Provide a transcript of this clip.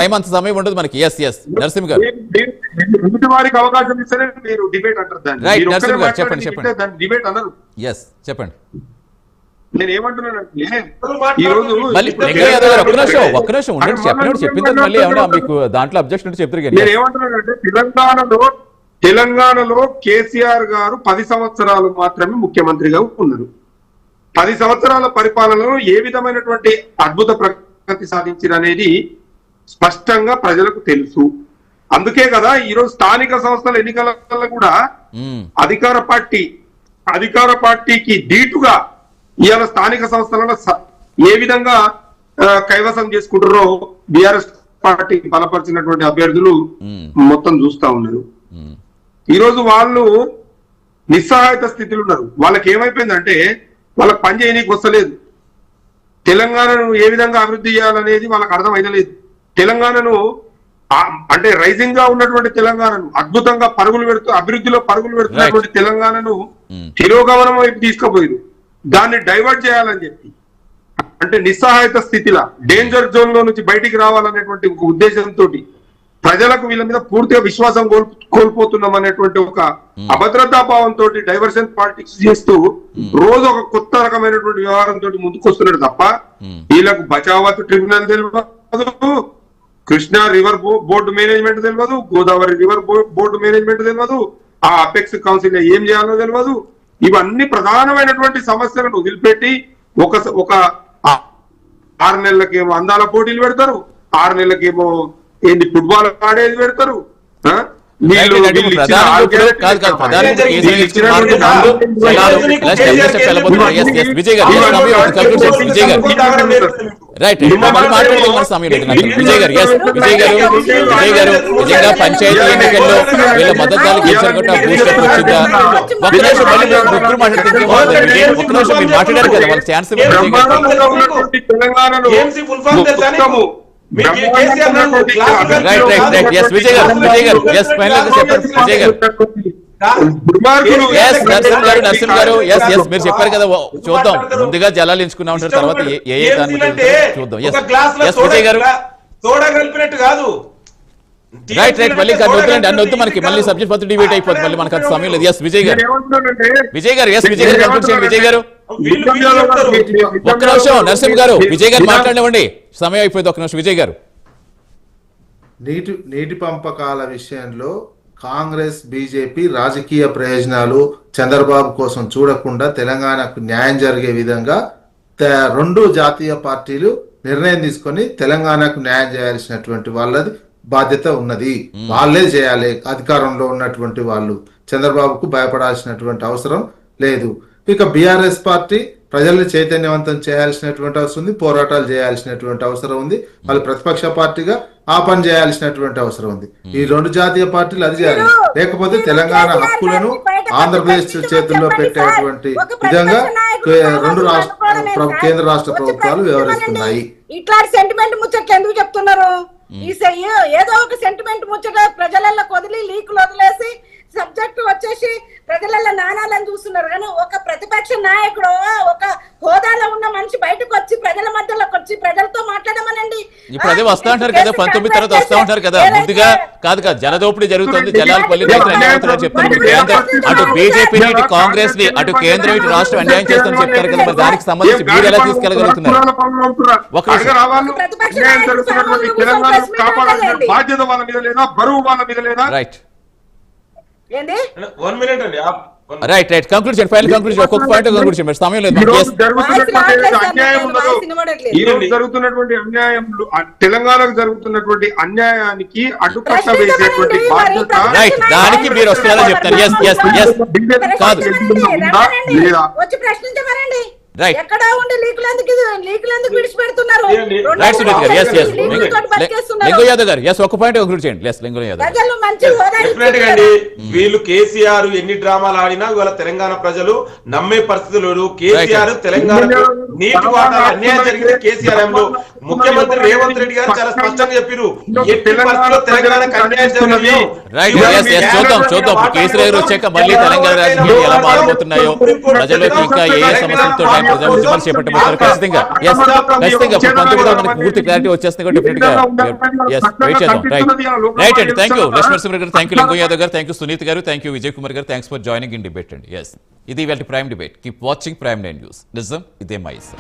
Time అంత సమయం ఉండదు మనకి. నరసింహ గారు వారికి అవకాశం ఇస్తేనే మీరు డిబేట్ అంటారు దాన్ని. రైట్ నరసింహ గారు చెప్పండి దాన్ని డిబేట్ అన్నారు. చెప్పండి. నేను ఏమంటున్నానంటే ఈ రోజు ఒక్క నిమిషం ఉండండి, చెప్పినప్పుడు చెప్పిన తర్వాత మళ్ళీ ఏమన్నా మీకు దాంట్లో అబ్జెక్షన్ చెప్తారు కదా. నేను ఏమంటున్నానంటే తెలంగాణలో కేసీఆర్ గారు 10 సంవత్సరాలు మాత్రమే ముఖ్యమంత్రిగా ఉన్నారు. 10 సంవత్సరాల పరిపాలనలో ఏ విధమైనటువంటి అద్భుత ప్రగతి సాధించారనేది స్పష్టంగా ప్రజలకు తెలుసు. అందుకే కదా ఈరోజు స్థానిక సంస్థల ఎన్నికలలో కూడా అధికార పార్టీకి ధీటుగా ఇవాళ స్థానిక సంస్థలలో ఏ విధంగా కైవసం చేసుకుంటారో బీఆర్ఎస్ పార్టీ బలపరిచినటువంటి అభ్యర్థులు మొత్తం చూస్తా ఉన్నారు. ఈరోజు వాళ్ళు నిస్సహాయత స్థితిలో ఉన్నారు. వాళ్ళకి ఏమైపోయిందంటే వాళ్ళకి పని చేయనీకి వస్తలేదు. తెలంగాణను ఏ విధంగా అభివృద్ధి చేయాలనేది వాళ్ళకి అర్థం అయితలేదు. తెలంగాణను అంటే రైజింగ్ గా ఉన్నటువంటి తెలంగాణను అద్భుతంగా అభివృద్ధిలో పరుగులు పెడుతున్నటువంటి తెలంగాణను తిరోగమనం వైపు తీసుకుపోయారు. దాన్ని డైవర్ట్ చేయాలని చెప్పి అంటే నిస్సహాయత స్థితిలో డేంజర్ జోన్ లో నుంచి బయటికి రావాలనేటువంటి ఒక ఉద్దేశంతో ప్రజలకు వీళ్ళ మీద పూర్తిగా విశ్వాసం కోల్పోతున్నాం అనేటువంటి ఒక అభద్రతా భావంతో డైవర్షన్ పాలిటిక్స్ చేస్తూ రోజు ఒక కొత్త రకమైనటువంటి వ్యవహారంతో ముందుకొస్తున్నాడు తప్ప వీళ్ళకు బచావత్ ట్రిబ్యునల్ తెలియదు, కృష్ణా రివర్ బోర్డు మేనేజ్మెంట్ తెలియదు, గోదావరి రివర్ బోర్డు మేనేజ్మెంట్ తెలియదు, ఆ అపెక్స్ కౌన్సిల్ ఏం చేయాలో తెలియదు. ఇవన్నీ ప్రధానమైనటువంటి సమస్యలను వదిలిపెట్టి ఒక 6 నెలలకేమో అందాల పోటీలు పెడతారు, 6 నెలలకేమో ఏంటి ఫుట్బాల్ ఆడేది పెడతారు. రైట్ సమయం విజయ్ గారు నిజంగా పంచాయతీ ఎన్నికల్లో వీళ్ళ మద్దతు గెలిచారు బూస్టప్ వచ్చిందా? ఒక్క నిమిషం మళ్ళీ ముగ్గురు మాట్లాడితే ఒక్క నిమిషం మీరు మాట్లాడారు కదా వాళ్ళకి ఛాన్స్ విజయ్ గారు నరసింహ గారు మీరు చెప్పారు కదా చూద్దాం. ముందుగా జలాలు ఎంచుకున్నా ఉంటారు, తర్వాత ఏ చూద్దాం. విజయ్ గారు రైట్ మళ్ళీ అన్ని వద్దు మనకి, మళ్ళీ సబ్జెక్ట్ మొత్తం డిబేట్ అయిపోతుంది, మళ్ళీ మనకు అంత సమయం లేదు. విజయ్ గారు విజయ్ గారు ఒక్క నిమిషం నరసింహ గారు విజయ్ గారు మాట్లాడివ్వండి, సమయం అయిపోయింది. ఒక్క నిమిషం విజయ్ గారు. నీటి పంపకాల విషయంలో కాంగ్రెస్ బీజేపీ రాజకీయ ప్రయోజనాలు చంద్రబాబు కోసం చూడకుండా తెలంగాణకు న్యాయం జరిగే విధంగా 2 జాతీయ పార్టీలు నిర్ణయం తీసుకొని తెలంగాణకు న్యాయం చేయాల్సినటువంటి వాళ్ళది బాధ్యత ఉన్నది. వాళ్ళే చేయాలి. అధికారంలో ఉన్నటువంటి వాళ్ళు చంద్రబాబుకు భయపడాల్సినటువంటి అవసరం లేదు. ఇక బీఆర్ఎస్ పార్టీ ప్రజల్ని చైతన్యవంతం చేయాల్సినటువంటి అవసరం ఉంది, పోరాటాలు చేయాల్సినటువంటి అవసరం ఉంది. వాళ్ళు ప్రతిపక్ష పార్టీగా ఆ పని చేయాల్సినటువంటి అవసరం ఉంది. ఈ 2 జాతీయ పార్టీలు అది చేయాలి. లేకపోతే తెలంగాణ హక్కులను ఆంధ్రప్రదేశ్ చేతుల్లో పెట్టేటువంటి విధంగా కేంద్ర రాష్ట్ర ప్రభుత్వాలు వ్యవహరిస్తున్నాయి. ఇట్లాంటి సెంటిమెంట్ ముచ్చట్లు ఎందుకు చెప్తున్నారు? ఏదో ఒక సెంటిమెంట్ ముచ్చట ప్రజలలో వదిలి లీకులు వదిలేసి సబ్జెక్ట్ వచ్చేసి ప్రజలలో నాణాలని చూస్తున్నారు. కానీ ఒక ప్రతిపక్ష నాయకుడు ఒక హోదాలో ఉన్న మనిషి బయటకు వచ్చి ప్రజల మధ్యలోకి వచ్చి ప్రజలతో మాట్లాడమనండి. ఇప్పుడు అదే వస్తా ఉంటారు కదా, 19 తర్వాత వస్తా ఉంటారు కదా. ముందుగా కాదు జలదోపిడీ జరుగుతుంది, జలాలు పల్లి చెప్తారు. అటు బీజేపీ ఇటు కాంగ్రెస్ ని అటు కేంద్రం ఇటు రాష్ట్రం అన్యాయం చేస్తామని చెప్తారు కదా. మరి దానికి సంబంధించి మీరు ఎలా తీసుకెళ్ళగలుగుతున్నారు? బాధ్యత వాళ్ళ మీద లేదా, బరువు వాళ్ళ మీద లేదా? రైట్ రైట్ కంక్లూడ్ చేయండి, ఫైనల్ కంక్లూడ్ చేయండి. ఒక్కొక్క పాయింట్ కంక్లూడ్ చేయండి, సమయం లేదు. ఈ రోజు జరుగుతున్నటువంటి అన్యాయంలో తెలంగాణకు జరుగుతున్నటువంటి అన్యాయానికి అడ్డుకట్ట వేసేటువంటి బాధ్యత రైట్ దానికి మీరు వస్తున్నారని చెప్తారు. కాదు వచ్చి ప్రశ్నించమనండి. రైట్ ఎక్కడ ఉండి లీకులందుకు విడిచిపెడుతున్నారు? రైట్ సునీత్ గారు లింగో యాదవ్ గారు ఒక పాయింట్ కంక్లూడ్ చేయండి. లింగో యాదవ్ వీళ్ళు కేసీఆర్ ఎన్ని డ్రామాలు ఆడినా ఇవాళ తెలంగాణ ప్రజలు నమ్మే పరిస్థితులు. కేసీఆర్ తెలంగాణ నీటి వాటాలు అన్యాయం జరిగితే కేసీఆర్ ముఖ్యమంత్రి రేవంత్ రెడ్డి గారు చాలా స్పష్టంగా చెప్పారు ఎట్టి పరిస్థితుల్లో తెలంగాణకు అన్యాయం జరిగింది. చూద్దాం కేసీఆర్ వచ్చాక మళ్ళీ తెలంగాణ రాజకీయాలు ఎలా మారబోతున్నాయో, ప్రజలకు ఇంకా ఏ సమస్యలతో ప్రజా ఉద్యమాలు చేపట్టబోతారు ఖచ్చితంగా. ఎస్ ఖచ్చితంగా 19 మనకి పూర్తి క్లారిటీ వచ్చేస్తుంది కూడా డెఫినెట్ గా ఎస్ వెయిట్ చేద్దాం. రైట్ అండి, థ్యాంక్ యూ లక్ష్మణ్ గారు, థ్యాంక్ యూ లింగం యాదవ్ గారు, థ్యాంక్ యూ సునీత్ గారు, థ్యాంక్ యూ విజయ్ కుమార్ గారు, thanks for joining in debate అండి. ఎస్ ఇది ఇవాళ prime debate. Keep watching prime 9 news. నిజం ఇదే మై